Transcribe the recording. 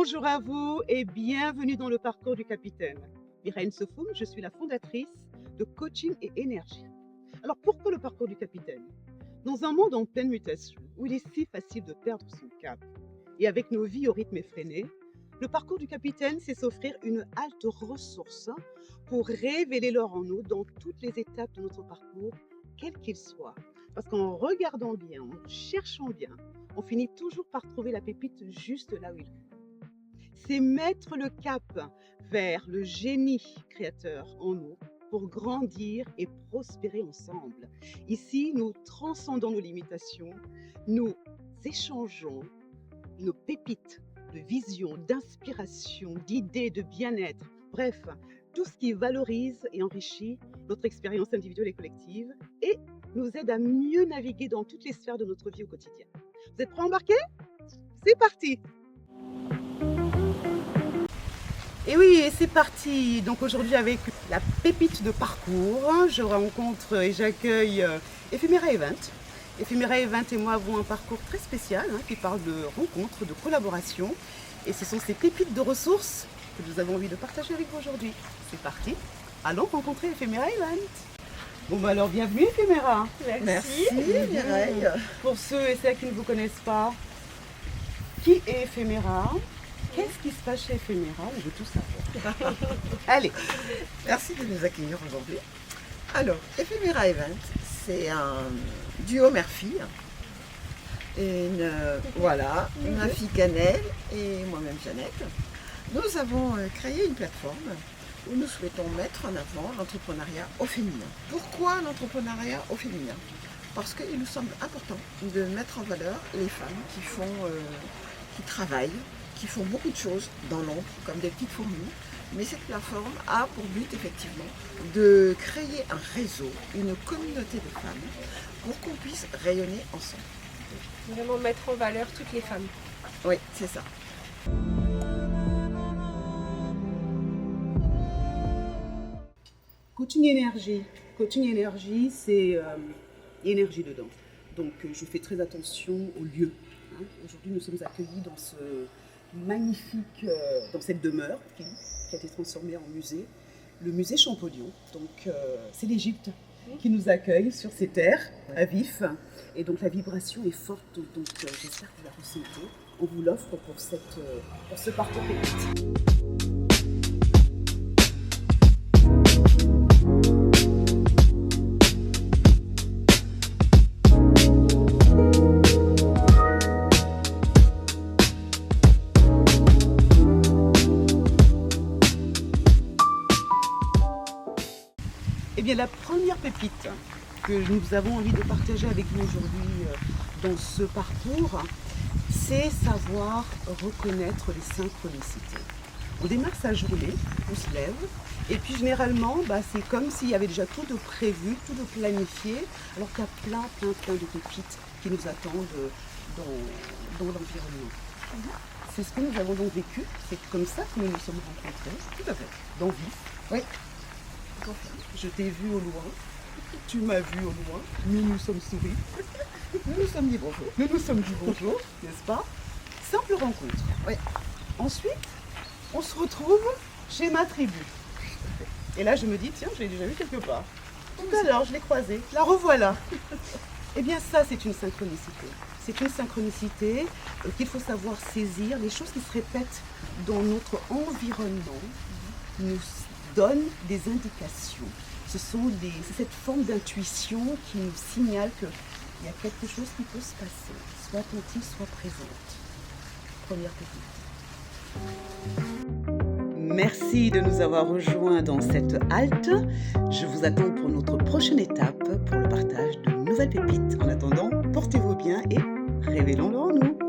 Bonjour à vous et bienvenue dans le parcours du capitaine. Miraine Sofoum, je suis la fondatrice de Coaching et Énergie. Alors pourquoi le parcours du capitaine? Dans un monde en pleine mutation, où il est si facile de perdre son cap, et avec nos vies au rythme effréné, le parcours du capitaine, c'est s'offrir une halte ressource pour révéler l'or en nous dans toutes les étapes de notre parcours, quel qu'il soit. Parce qu'en regardant bien, en cherchant bien, on finit toujours par trouver la pépite juste là où il est. C'est mettre le cap vers le génie créateur en nous pour grandir et prospérer ensemble. Ici, nous transcendons nos limitations, nous échangeons nos pépites de vision, d'inspiration, d'idées, de bien-être. Bref, tout ce qui valorise et enrichit notre expérience individuelle et collective et nous aide à mieux naviguer dans toutes les sphères de notre vie au quotidien. Vous êtes prêts à embarquer? C'est parti! Et oui, et c'est parti. Donc aujourd'hui avec la pépite de parcours, je rencontre et j'accueille Ephemera Event. Ephemera Event et moi avons un parcours très spécial qui parle de rencontres, de collaboration. Et ce sont ces pépites de ressources que nous avons envie de partager avec vous aujourd'hui. C'est parti, allons rencontrer Ephemera Event. Bon bah alors bienvenue Ephemera. Merci Mireille. Pour ceux et celles qui ne vous connaissent pas, qui est Ephemera? Qu'est-ce qui se passe chez Ephemera? On veut tout savoir. Allez. Merci de nous accueillir aujourd'hui. Alors, Ephemera Event, c'est un duo mère-fille. Ma fille Cannelle et moi-même Jeannette. Nous avons créé une plateforme où nous souhaitons mettre en avant l'entrepreneuriat au féminin. Pourquoi l'entrepreneuriat au féminin? Parce qu'il nous semble important de mettre en valeur les femmes qui travaillent, qui font beaucoup de choses dans l'ombre, comme des petites fourmis. Mais cette plateforme a pour but effectivement de créer un réseau, une communauté de femmes, pour qu'on puisse rayonner ensemble. Vraiment mettre en valeur toutes les femmes. Oui, c'est ça. Coaching énergie. Coaching énergie, c'est énergie dedans. Donc je fais très attention au lieu. Aujourd'hui, nous sommes accueillis dans ce magnifique, dans cette demeure qui a été transformée en musée, le musée Champollion. Donc c'est l'Égypte qui nous accueille sur ces terres à vif. Et donc la vibration est forte, donc j'espère que vous la ressentez. On vous l'offre pour ce parcours pépite. Eh bien, la première pépite que nous avons envie de partager avec vous aujourd'hui dans ce parcours, c'est savoir reconnaître les synchronicités. On démarre sa journée, on se lève, et puis généralement, c'est comme s'il y avait déjà tout de prévu, tout de planifié, alors qu'il y a plein de pépites qui nous attendent dans l'environnement. C'est ce que nous avons donc vécu, c'est comme ça que nous nous sommes rencontrés. Tout à fait. Dans Vif. Oui. Je t'ai vu au loin, tu m'as vu au loin, nous nous sommes souris, Nous nous sommes dit bonjour. nous nous sommes dit bonjour, n'est-ce pas? Simple rencontre. Oui. Ensuite, on se retrouve chez ma tribu. Et là, je me dis, tiens, je l'ai déjà vu quelque part. Tout à l'heure, je l'ai croisée, la revoilà. Eh bien, ça, c'est une synchronicité. C'est une synchronicité qu'il faut savoir saisir. Les choses qui se répètent dans notre environnement nous donnent des indications. C'est cette forme d'intuition qui nous signale qu'il y a quelque chose qui peut se passer. Soit attentive, soit présente. Première technique. Merci de nous avoir rejoints dans cette halte. Je vous attends pour notre prochaine étape, pour le partage de nouvelles pépites. En attendant, portez-vous bien et révélons-le en nous.